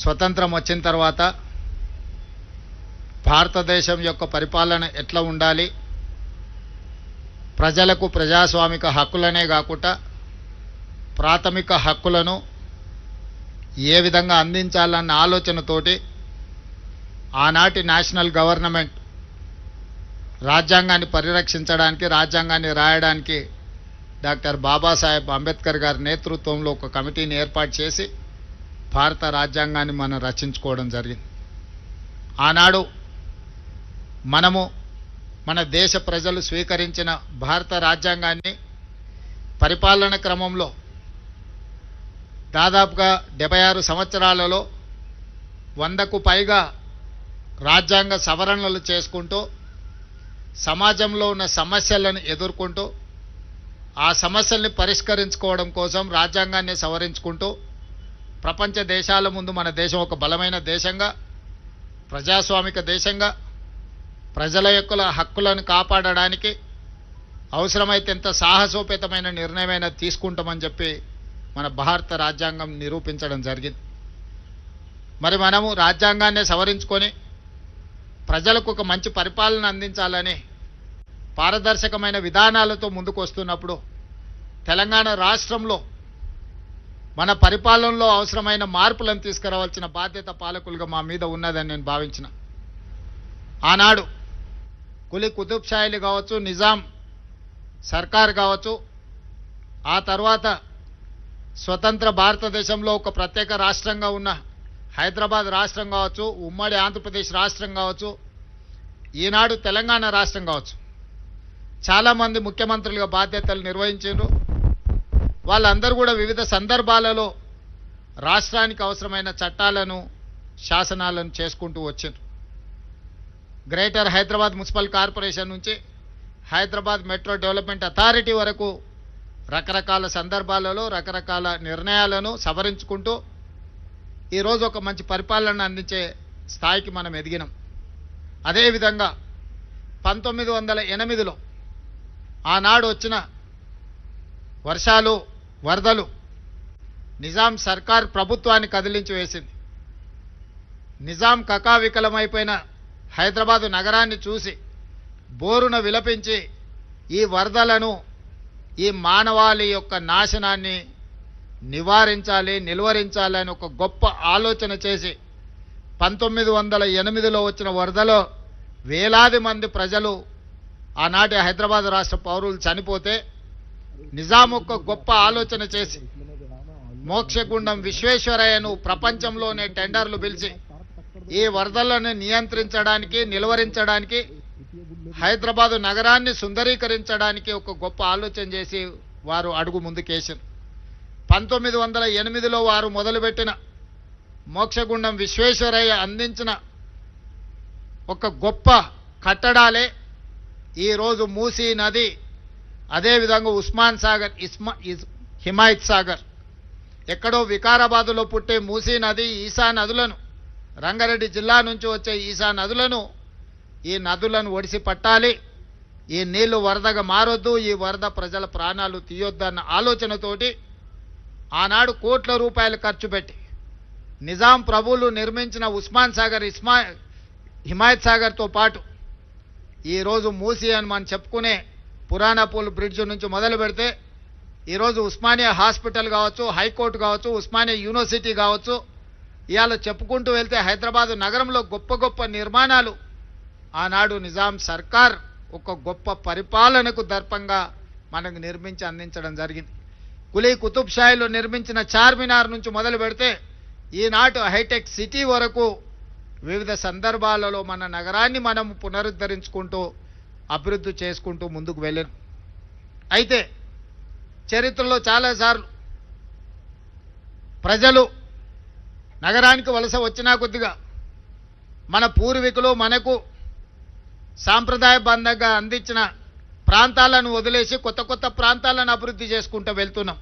స్వతంత్రం వచ్చిన తర్వాత భారతదేశం యొక్క పరిపాలన ఎట్లా ఉండాలి, ప్రజలకు ప్రజాస్వామిక హక్కులనే కాకుండా ప్రాథమిక హక్కులను ఏ విధంగా అందించాలన్న ఆలోచనతోటి ఆనాటి నేషనల్ గవర్నమెంట్ రాజ్యాంగాన్ని పరిరక్షించడానికి, రాజ్యాంగాన్ని రాయడానికి డాక్టర్ బాబాసాహెబ్ అంబేద్కర్ గారి నేతృత్వంలో ఒక కమిటీని ఏర్పాటు చేసి భారత రాజ్యాంగాన్ని మనం రచించుకోవడం జరిగింది. ఆనాడు మనము మన దేశ ప్రజలు స్వీకరించిన భారత రాజ్యాంగాన్ని పరిపాలన క్రమంలో దాదాపుగా 76 సంవత్సరాలలో 100కు పైగా రాజ్యాంగ సవరణలు చేసుకుంటూ సమాజంలో ఉన్న సమస్యలను ఎదుర్కొంటూ ఆ సమస్యల్ని పరిష్కరించుకోవడం కోసం రాజ్యాంగాన్ని సవరించుకుంటూ ప్రపంచ దేశాల ముందు మన దేశం ఒక బలమైన దేశంగా, ప్రజాస్వామిక దేశంగా, ప్రజల యొక్క హక్కులను కాపాడడానికి అవసరమైతే ఎంత సాహసోపేతమైన నిర్ణయమైనా తీసుకుంటామని చెప్పి మన భారత రాజ్యాంగం నిరూపించడం జరిగింది. మరి మనము రాజ్యాంగాన్ని సవరించుకొని ప్రజలకు ఒక మంచి పరిపాలన అందించాలని పారదర్శకమైన విధానాలతో ముందుకు వస్తున్నప్పుడు తెలంగాణ రాష్ట్రంలో మన పరిపాలనలో అవసరమైన మార్పులను తీసుకురావాల్సిన బాధ్యత పాలకులుగా మా మీద ఉన్నదని నేను భావించిన. ఆనాడు కులీ కుతుబ్ షాయిలు కావచ్చు, నిజాం సర్కార్ కావచ్చు, ఆ తర్వాత స్వతంత్ర భారతదేశంలో ఒక ప్రత్యేక రాష్ట్రంగా ఉన్న హైదరాబాద్ రాష్ట్రం కావచ్చు, ఉమ్మడి ఆంధ్రప్రదేశ్ రాష్ట్రం కావచ్చు, ఈనాడు తెలంగాణ రాష్ట్రం కావచ్చు, చాలామంది ముఖ్యమంత్రులుగా బాధ్యతలు నిర్వహించారు. వాళ్ళందరూ కూడా వివిధ సందర్భాలలో రాష్ట్రానికి అవసరమైన చట్టాలను, శాసనాలను చేసుకుంటూ వచ్చారు. గ్రేటర్ హైదరాబాద్ మున్సిపల్ కార్పొరేషన్ నుంచి హైదరాబాద్ మెట్రో డెవలప్మెంట్ అథారిటీ వరకు రకరకాల సందర్భాలలో రకరకాల నిర్ణయాలను సవరించుకుంటూ ఈరోజు ఒక మంచి పరిపాలన అందించే స్థాయికి మనం ఎదిగినాం. అదేవిధంగా 1908లో ఆనాడు వచ్చిన వర్షాలు, వరదలు నిజాం సర్కార్ ప్రభుత్వాన్ని కదిలించి వేసింది. నిజాం కకావికలమైపోయిన హైదరాబాదు నగరాన్ని చూసి బోరున విలపించి ఈ వరదలను, ఈ మానవాళి యొక్క నాశనాన్ని నివారించాలి, నిలువరించాలని ఒక గొప్ప ఆలోచన చేసి 1908లో వచ్చిన వరదలో వేలాది మంది ప్రజలు, ఆనాటి హైదరాబాద్ రాష్ట్ర పౌరులు చనిపోతే నిజాం ఒక గొప్ప ఆలోచన చేసి మోక్షగుండం విశ్వేశ్వరయ్యను ప్రపంచంలోనే టెండర్లు పిలిచి ఈ వరదలను నియంత్రించడానికి, నిలువరించడానికి, హైదరాబాదు నగరాన్ని సుందరీకరించడానికి ఒక గొప్ప ఆలోచన చేసి వారు అడుగు ముందుకేశారు. 1908లో వారు మొదలుపెట్టిన మోక్షగుండం విశ్వేశ్వరయ్య అందించిన ఒక గొప్ప కట్టడాలే ఈరోజు మూసీ నది, అదేవిధంగా ఉస్మాన్ సాగర్, హిమాయత్ సాగర్, ఎక్కడో వికారాబాదులో పుట్టే మూసీ నది, ఈసా నదులను, రంగారెడ్డి జిల్లా నుంచి వచ్చే ఈసా నదులను, ఈ నదులను ఒడిసి పట్టాలి, ఈ నీళ్లు వరదగా మారొద్దు, ఈ వరద ప్రజల ప్రాణాలు తీయొద్దన్న ఆలోచనతోటి ఆనాడు కోట్ల రూపాయలు ఖర్చు పెట్టి నిజాం ప్రభువులు నిర్మించిన ఉస్మాన్ సాగర్, హిమాయత్ సాగర్తో పాటు ఈరోజు మూసీ అని మనం చెప్పుకునే పురాణాపూల్ బ్రిడ్జ్ నుంచి మొదలు పెడితే ఈరోజు ఉస్మానియా హాస్పిటల్ కావచ్చు, హైకోర్టు కావచ్చు, ఉస్మానియా యూనివర్సిటీ కావచ్చు, ఇవాళ చెప్పుకుంటూ వెళ్తే హైదరాబాదు నగరంలో గొప్ప గొప్ప నిర్మాణాలు ఆనాడు నిజాం సర్కార్ ఒక గొప్ప పరిపాలనకు దర్పంగా మనకు నిర్మించి అందించడం జరిగింది. కులీ కుతుబ్ షాయిలో నిర్మించిన చార్మినార్ నుంచి మొదలు పెడితే ఈనాటి హైటెక్ సిటీ వరకు వివిధ సందర్భాలలో మన నగరాన్ని మనం పునరుద్ధరించుకుంటూ అభివృద్ధి చేసుకుంటూ ముందుకు వెళ్ళాం. అయితే చరిత్రలో చాలాసార్లు ప్రజలు నగరానికి వలస వచ్చినా కొద్దిగా మన పూర్వీకులు మనకు సాంప్రదాయబద్ధంగా అందించిన ప్రాంతాలను వదిలేసి కొత్త కొత్త ప్రాంతాలను అభివృద్ధి చేసుకుంటూ వెళ్తున్నాం.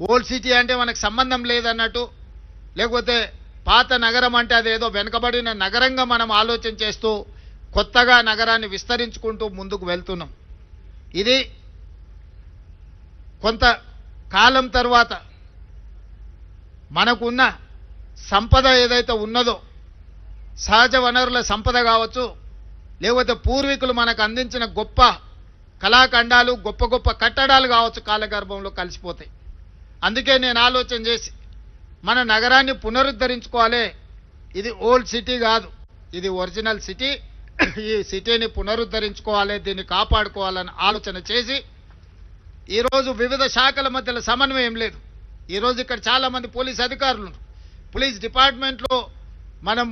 ఓల్డ్ సిటీ అంటే మనకు సంబంధం లేదన్నట్టు, లేకపోతే పాత నగరం అంటే అదేదో వెనుకబడిన నగరంగా మనం ఆలోచన చేస్తూ కొత్తగా నగరాన్ని విస్తరించుకుంటూ ముందుకు వెళ్తున్నాం. ఇది కొంత కాలం తర్వాత మనకున్న సంపద ఏదైతే ఉన్నదో, సహజ వనరుల సంపద కావచ్చు, లేకపోతే పూర్వీకులు మనకు అందించిన గొప్ప కళాఖండాలు, గొప్ప గొప్ప కట్టడాలు కావచ్చు, కాలగర్భంలో కలిసిపోతాయి. అందుకే నేను ఆలోచన చేసి మన నగరాన్ని పునరుద్ధరించుకోవాలి. ఇది ఓల్డ్ సిటీ కాదు, ఇది ఒరిజినల్ సిటీ. ఈ సిటీని పునరుద్ధరించుకోవాలి, దీన్ని కాపాడుకోవాలని ఆలోచన చేసి ఈరోజు వివిధ శాఖల మధ్యలో సమన్వయం లేదు. ఈరోజు ఇక్కడ చాలామంది పోలీస్ అధికారులు, పోలీస్ డిపార్ట్మెంట్లో మనం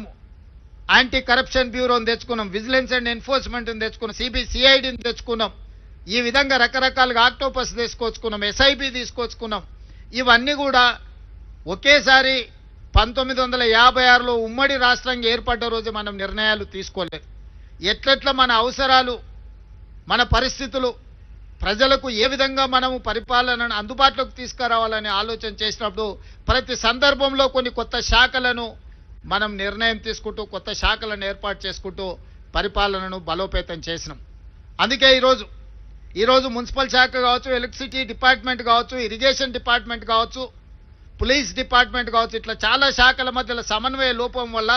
యాంటీ కరప్షన్ బ్యూరోని తెచ్చుకున్నాం, విజిలెన్స్ అండ్ ఎన్ఫోర్స్మెంట్ని తెచ్చుకున్నాం, సిఐడిని తెచ్చుకున్నాం. ఈ విధంగా రకరకాలుగా ఆక్టోపస్ తీసుకొచ్చుకున్నాం, ఎస్ఐబి తీసుకొచ్చుకున్నాం. ఇవన్నీ కూడా ఒకేసారి 1956లో ఉమ్మడి రాష్ట్రంగా ఏర్పడ్డ రోజు మనం నిర్ణయాలు తీసుకోలేదు. ఎట్లెట్లా మన అవసరాలు, మన పరిస్థితులు, ప్రజలకు ఏ విధంగా మనము పరిపాలనను అందుబాటులోకి తీసుకురావాలని ఆలోచన చేసినప్పుడు ప్రతి సందర్భంలో కొన్ని కొత్త శాఖలను మనం నిర్ణయం తీసుకుంటూ, కొత్త శాఖలను ఏర్పాటు చేసుకుంటూ పరిపాలనను బలోపేతం చేసినాం. అందుకే ఈరోజు మున్సిపల్ శాఖ కావచ్చు, ఎలక్ట్రిసిటీ డిపార్ట్మెంట్ కావచ్చు, ఇరిగేషన్ డిపార్ట్మెంట్ కావచ్చు, పోలీస్ డిపార్ట్మెంట్ కావచ్చు, ఇట్లా చాలా శాఖల మధ్యలో సమన్వయ లోపం వల్ల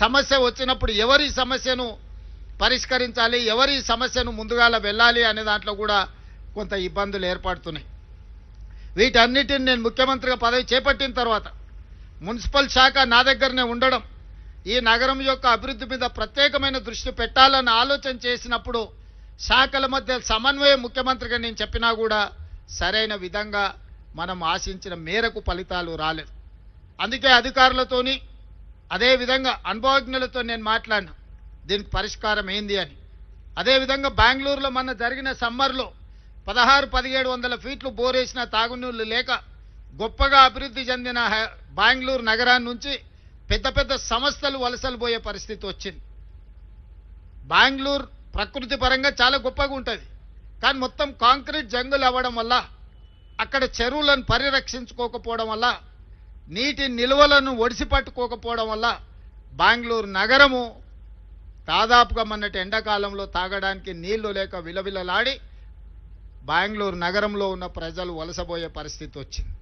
సమస్య వచ్చినప్పుడు ఎవరి సమస్యను పరిష్కరించాలి, ఎవరి సమస్యను ముందుగాల వెళ్ళాలి అనే దాంట్లో కూడా కొంత ఇబ్బందులు ఏర్పడుతున్నాయి. వీటన్నిటిని నేను ముఖ్యమంత్రిగా పదవి చేపట్టిన తర్వాత మున్సిపల్ శాఖ నా దగ్గరనే ఉండడం, ఈ నగరం యొక్క అభివృద్ధి మీద ప్రత్యేకమైన దృష్టి పెట్టాలని ఆలోచన చేసినప్పుడు శాఖల మధ్య సమన్వయం ముఖ్యమంత్రిగా నేను చెప్పినా కూడా సరైన విధంగా మనం ఆశించిన మేరకు ఫలితాలు రాలేదు. అందుకే అధికారులతోని అదేవిధంగా అనుభవజ్ఞులతో నేను మాట్లాడినా దీనికి పరిష్కారం ఏంది అని. అదేవిధంగా బెంగళూరులో మొన్న జరిగిన సమ్మర్లో 1600-1700 ఫీట్లు బోరేసిన తాగునీళ్లు లేక గొప్పగా అభివృద్ధి చెందిన బెంగళూరు నగరాన్ని నుంచి పెద్ద పెద్ద సంస్థలు వలసలు పోయే పరిస్థితి వచ్చింది. బెంగళూరు ప్రకృతి పరంగా చాలా గొప్పగా ఉంటుంది, కానీ మొత్తం కాంక్రీట్ జంగులు అవ్వడం వల్ల, అక్కడ చెరువులను పరిరక్షించుకోకపోవడం వల్ల, నీటి నిల్వలను ఒడిసి పట్టుకోకపోవడం వల్ల బెంగళూరు నగరము దాదాపుగా మొన్నటి ఎండాకాలంలో తాగడానికి నీళ్లు లేక విలవిలలాడి బెంగళూరు నగరంలో ఉన్న ప్రజలు వలసపోయే పరిస్థితి వచ్చింది.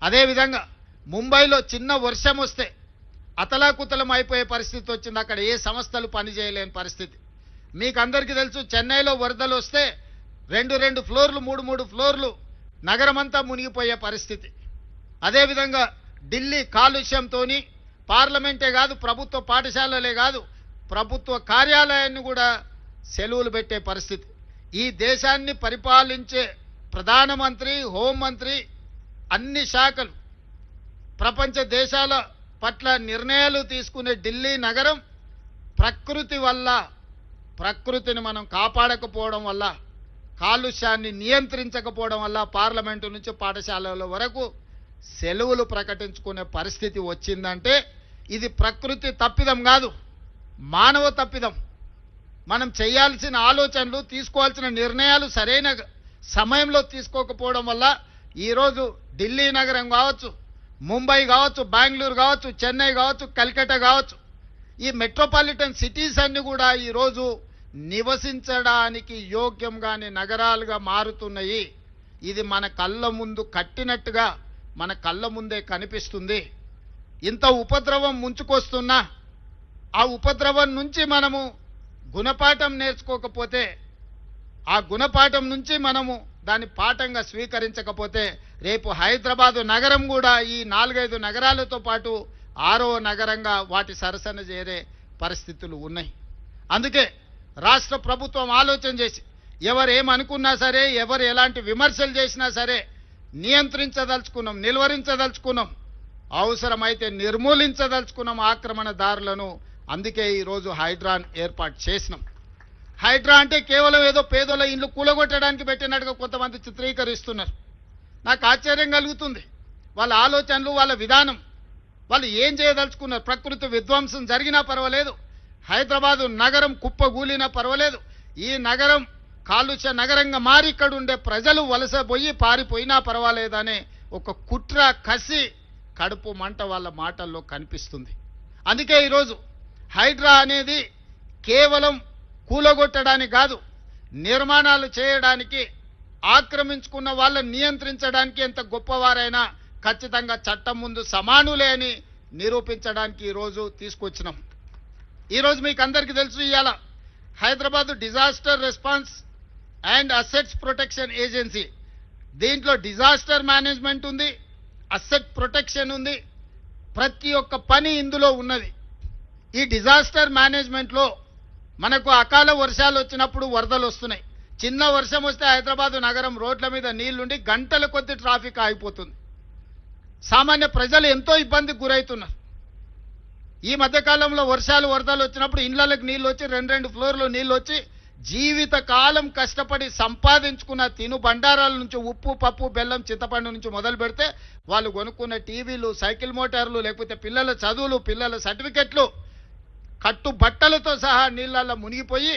అదేవిధంగా ముంబైలో చిన్న వర్షం వస్తే అతలాకుతలం అయిపోయే పరిస్థితి వచ్చింది. అక్కడ ఏ సంస్థలు పనిచేయలేని పరిస్థితి. మీకు అందరికీ తెలుసు, చెన్నైలో వరదలు వస్తే 2 ఫ్లోర్లు 3 ఫ్లోర్లు నగరమంతా మునిగిపోయే పరిస్థితి. అదేవిధంగా ఢిల్లీ కాలుష్యంతో పార్లమెంటే కాదు, ప్రభుత్వ పాఠశాలలే కాదు, ప్రభుత్వ కార్యాలయాన్ని కూడా సెలవులు పెట్టే పరిస్థితి. ఈ దేశాన్ని పరిపాలించే ప్రధానమంత్రి, హోంమంత్రి, అన్ని శాఖలు, ప్రపంచ దేశాల పట్ల నిర్ణయాలు తీసుకునే ఢిల్లీ నగరం ప్రకృతిని మనం కాపాడకపోవడం వల్ల, కాలుష్యాన్ని నియంత్రించకపోవడం వల్ల పార్లమెంటు నుంచి పాఠశాలల వరకు సెలవులు ప్రకటించుకునే పరిస్థితి వచ్చిందంటే ఇది ప్రకృతి తప్పిదం కాదు, మానవ తప్పిదం. మనం చేయాల్సిన ఆలోచనలు, తీసుకోవాల్సిన నిర్ణయాలు సరైన సమయంలో తీసుకోకపోవడం వల్ల ఈరోజు ఢిల్లీ నగరం కావచ్చు, ముంబై కావచ్చు, బెంగళూరు కావచ్చు, చెన్నై కావచ్చు, కల్కట్టా కావచ్చు, ఈ మెట్రోపాలిటన్ సిటీస్ అన్ని కూడా ఈరోజు నివసించడానికి యోగ్యంగానే నగరాలుగా మారుతున్నాయి. ఇది మన కళ్ళ ముందు కట్టినట్టుగా మన కళ్ళ ముందే కనిపిస్తుంది. ఇంత ఉపద్రవం ముంచుకొస్తున్నా ఆ ఉపద్రవం నుంచి మనము గుణపాఠం నేర్చుకోకపోతే, ఆ గుణపాఠం నుంచి మనము దాన్ని పాఠంగా స్వీకరించకపోతే రేపు హైదరాబాదు నగరం కూడా ఈ 4-5 నగరాలతో పాటు 6వ నగరంగా వాటి సరసన చేరే పరిస్థితులు ఉన్నాయి. అందుకే రాష్ట్ర ప్రభుత్వం ఆలోచన చేసి ఎవరు ఏమనుకున్నా సరే, ఎవరు ఎలాంటి విమర్శలు చేసినా సరే నియంత్రించదలుచుకున్నాం, నిలువరించదలుచుకున్నాం, అవసరమైతే నిర్మూలించదలుచుకున్నాం ఆక్రమణదారులను. అందుకే ఈరోజు హైడ్రాన్ ఏర్పాటు చేసినాం. హైడ్రా అంటే కేవలం ఏదో పేదోళ్ళ ఇల్లు కూలగొట్టడానికి పెట్టినట్టుగా కొంతమంది చిత్రీకరిస్తున్నారు. నాకు ఆశ్చర్యం కలుగుతుంది. వాళ్ళ ఆలోచనలు, వాళ్ళ విధానం, వాళ్ళు ఏం చేయదలుచుకున్నారు. ప్రకృతి విధ్వంసం జరిగినా పర్వాలేదు, హైదరాబాదు నగరం కుప్పగూలినా పర్వాలేదు, ఈ నగరం కాలుష్య నగరంగా మారి ఇక్కడ ఉండే ప్రజలు వలసపోయి పారిపోయినా పర్వాలేదనే ఒక కుట్ర, కసి, కడుపు మంట వాళ్ళ మాటల్లో కనిపిస్తుంది. అందుకే ఈరోజు హైడ్రా అనేది కేవలం కూలగొట్టడానికి కాదు, నిర్మాణాలు చేయడానికి, ఆక్రమించుకున్న వాళ్ళని నియంత్రించడానికి ఎంత గొప్పవారైనా ఖచ్చితంగా చట్టం ముందు సమానులే అని నిరూపించడానికి ఈరోజు తీసుకొచ్చినాం. ఈరోజు మీకు అందరికీ తెలుసు, ఇవాళ Hyderabad disaster response and assets protection agency, దీంట్లో డిజాస్టర్ మేనేజ్మెంట్ ఉంది, అసెట్ ప్రొటెక్షన్ ఉంది, ప్రతి ఒక్క పని ఇందులో ఉన్నది. ఈ డిజాస్టర్ మేనేజ్మెంట్లో మనకు అకాల వర్షాలు వచ్చినప్పుడు వరదలు వస్తున్నాయి. చిన్న వర్షం వస్తే హైదరాబాద్ నగరం రోడ్ల మీద నీళ్లుండి గంటల కొద్ది ట్రాఫిక్ ఆగిపోతుంది. సామాన్య ప్రజలు ఎంతో ఇబ్బందికి గురవుతున్నారు. ఈ మధ్యకాలంలో వర్షాలు వరదలు వచ్చినప్పుడు ఇళ్లలకు నీళ్ళు వచ్చి 2 ఫ్లోర్లు నీళ్ళు వచ్చి జీవితకాలం కష్టపడి సంపాదించుకున్న తిను బండారాల నుంచి ఉప్పు పప్పు బెల్లం చింతపండు నుంచి మొదలు పెడితే వాళ్ళు కొనుక్కున్న టీవీలు, సైకిల్ మోటార్లు, లేకపోతే పిల్లల చదువులు, పిల్లల సర్టిఫికెట్లు, కట్టు బట్టలతో సహా నీళ్ళల్లో మునిగిపోయి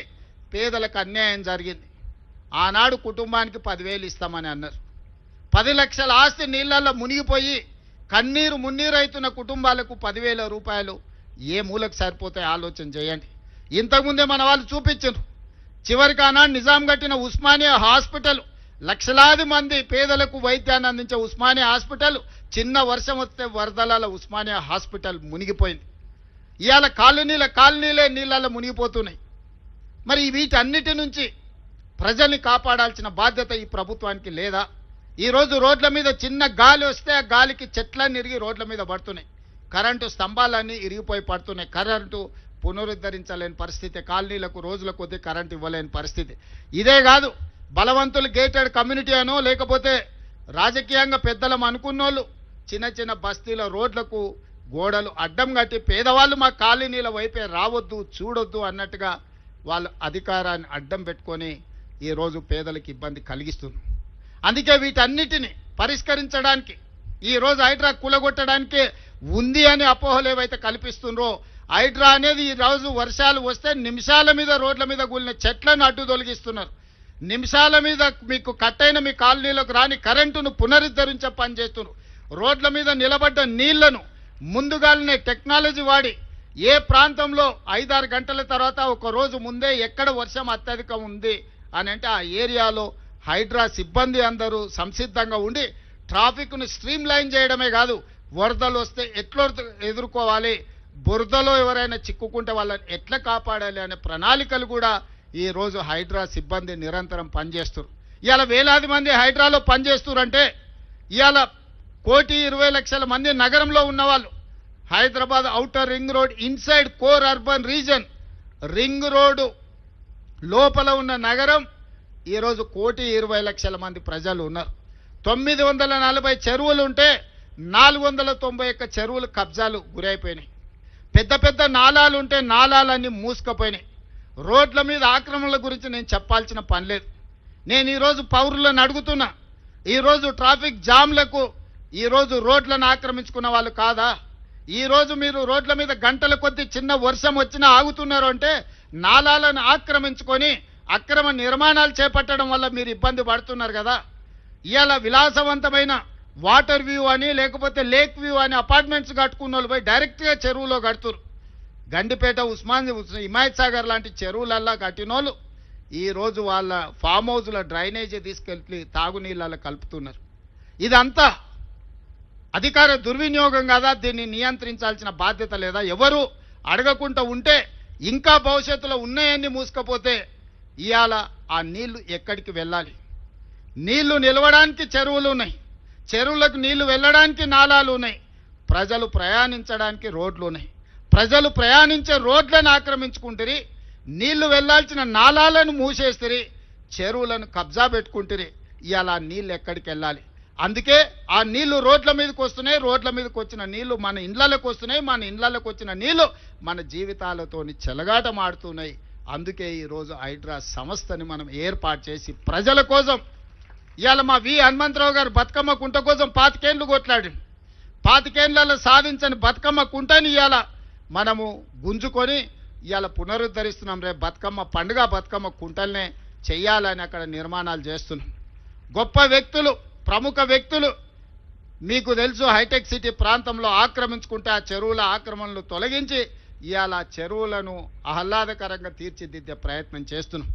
పేదలకు అన్యాయం జరిగింది. ఆనాడు కుటుంబానికి 10,000 ఇస్తామని అన్నారు. 10 లక్షల ఆస్తి నీళ్ళల్లో మునిగిపోయి కన్నీరు మున్నీరైతున్న కుటుంబాలకు 10,000 రూపాయలు ఏ మూలకు సరిపోతాయి ఆలోచన చేయండి. ఇంతకుముందే మన వాళ్ళు చూపించారు. చివరికి ఆనాడు నిజాం కట్టిన ఉస్మానియా హాస్పిటల్, లక్షలాది మంది పేదలకు వైద్యాన్ని అందించే ఉస్మానియా హాస్పిటల్ చిన్న వర్షం వస్తే వరదల ఉస్మానియా హాస్పిటల్ మునిగిపోయింది. ఇవాళ కాలనీలే నీళ్ళల్లో మునిగిపోతున్నాయి. మరి వీటన్నిటి నుంచి ప్రజల్ని కాపాడాల్సిన బాధ్యత ఈ ప్రభుత్వానికి లేదా? ఈరోజు రోడ్ల మీద చిన్న గాలి వస్తే ఆ గాలికి చెట్లన్నీ ఇరిగి రోడ్ల మీద పడుతున్నాయి, కరెంటు స్తంభాలన్నీ ఇరిగిపోయి పడుతున్నాయి, కరెంటు పునరుద్ధరించలేని పరిస్థితి, కాలనీలకు రోజుల కొద్దీ కరెంటు ఇవ్వలేని పరిస్థితి. ఇదే కాదు, బలవంతులు గేటెడ్ కమ్యూనిటీ అనో లేకపోతే రాజకీయంగా పెద్దలం అనుకున్నోళ్ళు చిన్న చిన్న బస్తీల రోడ్లకు గోడలు అడ్డం కట్టి పేదవాళ్ళు మా కాలనీల వైపే రావద్దు, చూడొద్దు అన్నట్టుగా వాళ్ళు అధికారాన్ని అడ్డం పెట్టుకొని ఈరోజు పేదలకు ఇబ్బంది కలిగిస్తున్నారు. అందుకే వీటన్నిటిని పరిష్కరించడానికి ఈరోజు హైడ్రా కూలగొట్టడానికే ఉంది అని అపోహలు ఏవైతే కల్పిస్తున్నారో, హైడ్రా అనేది ఈరోజు వర్షాలు వస్తే నిమిషాల మీద రోడ్ల మీద కూలిన చెట్లను అడ్డు తొలగిస్తున్నారు. నిమిషాల మీద మీకు కట్టైన మీ కాలనీలకు రాని కరెంటును పునరుద్ధరించే పని చేస్తున్నారు. రోడ్ల మీద నిలబడ్డ నీళ్లను ముందుగానే టెక్నాలజీ వాడి ఏ ప్రాంతంలో 5-6 గంటల తర్వాత ఒక రోజు ముందే ఎక్కడ వర్షం అత్యధికం ఉంది అని అంటే ఆ ఏరియాలో హైడ్రా సిబ్బంది అందరూ సంసిద్ధంగా ఉండి ట్రాఫిక్ను స్ట్రీమ్ లైన్ చేయడమే కాదు, వరదలు వస్తే ఎట్లా ఎదుర్కోవాలి, బురదలో ఎవరైనా చిక్కుకుంటే వాళ్ళని ఎట్లా కాపాడాలి అనే ప్రణాళికలు కూడా ఈరోజు హైడ్రా సిబ్బంది నిరంతరం పనిచేస్తారు. ఇవాళ వేలాది మంది హైడ్రాలో పనిచేస్తున్నారంటే ఇవాళ 1,20,00,000 మంది నగరంలో ఉన్నవాళ్ళు, Hyderabad outer ring road inside core urban reason, ring road లోపల ఉన్న నగరం ఈరోజు 1,20,00,000 మంది ప్రజలు ఉన్నారు. 940 చెరువులు ఉంటే 491 చెరువులు కబ్జాలు గురైపోయినాయి. పెద్ద పెద్ద నాలాలు ఉంటే నాలాలన్నీ మూసుకుపోయినాయి. రోడ్ల మీద ఆక్రమణల గురించి నేను చెప్పాల్సిన పని లేదు. నేను ఈరోజు పౌరులను అడుగుతున్నా, ఈరోజు ట్రాఫిక్ జామ్లకు ఈరోజు రోడ్లను ఆక్రమించుకున్న వాళ్ళు కాదా? ఈరోజు మీరు రోడ్ల మీద గంటల కొద్దీ చిన్న వర్షం వచ్చినా ఆగుతున్నారు అంటే నాలాలను ఆక్రమించుకొని అక్రమ నిర్మాణాలు చేపట్టడం వల్ల మీరు ఇబ్బంది పడుతున్నారు కదా. ఇవాళ విలాసవంతమైన వాటర్ వ్యూ అని లేకపోతే లేక్ వ్యూ అని అపార్ట్మెంట్స్ కట్టుకున్న వాళ్ళు పోయి డైరెక్ట్గా చెరువులో కడుతురు. గండిపేట, హిమాయత్ సాగర్ లాంటి చెరువులల్లా కట్టినోళ్ళు ఈరోజు వాళ్ళ ఫామ్ హౌస్ల డ్రైనేజీ తీసుకెళ్ళి తాగునీళ్ళలో కలుపుతున్నారు. ఇదంతా అధికార దుర్వినియోగం కదా? దీన్ని నియంత్రించాల్సిన బాధ్యత లేదా? ఎవరు అడగకుండా ఉంటే ఇంకా భవిష్యత్తులో ఉన్నాయన్నీ మూసుకపోతే ఇవాళ ఆ నీళ్లు ఎక్కడికి వెళ్ళాలి? నీళ్లు నిలవడానికి చెరువులు ఉన్నాయి, చెరువులకు నీళ్లు వెళ్ళడానికి నాలాలు ఉన్నాయి, ప్రజలు ప్రయాణించడానికి రోడ్లు ఉన్నాయి. ప్రజలు ప్రయాణించే రోడ్లను ఆక్రమించుకుంటారు, నీళ్లు వెళ్లాల్సిన నాలాలను మూసేస్తారు, చెరువులను కబ్జా పెట్టుకుంటారు. ఇవాళ నీళ్ళు ఎక్కడికి వెళ్ళాలి? అందుకే ఆ నీళ్లు రోడ్ల మీదకి వస్తున్నాయి, రోడ్ల మీదకి వచ్చిన నీళ్లు మన ఇండ్లలోకి వస్తున్నాయి, మన ఇండ్లలోకి వచ్చిన నీళ్లు మన జీవితాలతోని చెలగాటమాడుతున్నాయి. అందుకే ఈరోజు హైడ్రా సంస్థని మనం ఏర్పాటు చేసి ప్రజల కోసం ఇవాళ మా హనుమంతరావు గారు బతుకమ్మ కుంట కోసం 25 ఏళ్ళు కొట్లాడి 25 ఏళ్లలో సాధించని బతుకమ్మ కుంటని ఇవాళ మనము గుంజుకొని ఇవాళ పునరుద్ధరిస్తున్నాం. రేపు బతుకమ్మ పండుగ బతుకమ్మ కుంటల్నే చెయ్యాలని అక్కడ నిర్మాణాలు చేస్తున్నాం. గొప్ప వ్యక్తులు, ప్రముఖ వ్యక్తులు మీకు తెలుసు హైటెక్ సిటీ ప్రాంతంలో ఆక్రమించుకుంటే ఆ చెరువుల ఆక్రమణలు తొలగించి ఇవాళ చెరువులను ఆహ్లాదకరంగా తీర్చిదిద్దే ప్రయత్నం చేస్తున్నాం.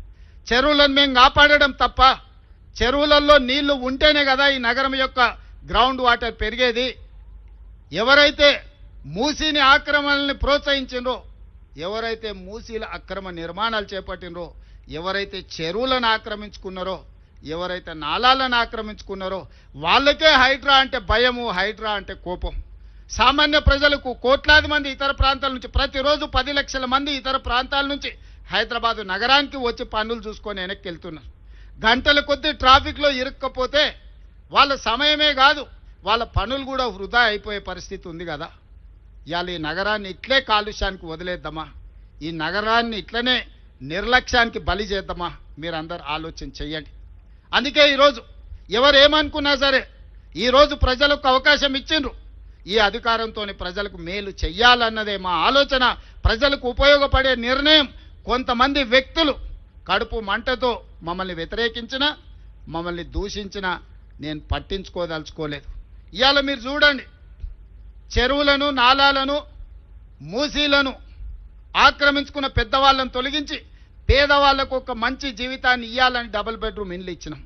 చెరువులను మేము కాపాడడం తప్ప, చెరువులలో నీళ్లు ఉంటేనే కదా ఈ నగరం యొక్క గ్రౌండ్ వాటర్ పెరిగేది. ఎవరైతే మూసీని ఆక్రమణల్ని ప్రోత్సహించినరో, ఎవరైతే మూసీల అక్రమ నిర్మాణాలు చేపట్టినరో, ఎవరైతే చెరువులను ఆక్రమించుకున్నారో, ఎవరైతే నాలాలను ఆక్రమించుకున్నారో వాళ్ళకే హైడ్రా అంటే భయము, హైడ్రా అంటే కోపం. సామాన్య ప్రజలకు కోట్లాది మంది ఇతర ప్రాంతాల నుంచి ప్రతిరోజు 10 లక్షల మంది ఇతర ప్రాంతాల నుంచి హైదరాబాదు నగరానికి వచ్చి పనులు చూసుకొని వెనక్కి వెళ్తున్నారు. గంటల కొద్దీ ట్రాఫిక్లో ఇరుక్కపోతే వాళ్ళ సమయమే కాదు వాళ్ళ పనులు కూడా వృధా అయిపోయే పరిస్థితి ఉంది కదా. ఇవాళ ఈ నగరాన్ని ఇట్లే కాలుష్యానికి వదిలేద్దామా? ఈ నగరాన్ని ఇట్లనే నిర్లక్ష్యానికి బలి చేద్దామా? మీరందరూ ఆలోచన చెయ్యండి. అందుకే ఈరోజు ఎవరు ఏమనుకున్నా సరే ఈరోజు ప్రజలకు అవకాశం ఇచ్చిండ్రు. ఈ అధికారంతో ప్రజలకు మేలు చెయ్యాలన్నదే మా ఆలోచన. ప్రజలకు ఉపయోగపడే నిర్ణయం. కొంతమంది వ్యక్తులు కడుపు మంటతో మమ్మల్ని వ్యతిరేకించినా, మమ్మల్ని దూషించినా నేను పట్టించుకోదలుచుకోలేదు. ఇవాళ మీరు చూడండి, చెరువులను, నాలాలను, మూసీలను ఆక్రమించుకున్న పెద్దవాళ్ళను తొలగించి పేదవాళ్లకు ఒక మంచి జీవితాన్ని ఇవ్వాలని డబుల్ బెడ్రూమ్ ఇండ్లు ఇచ్చినాం.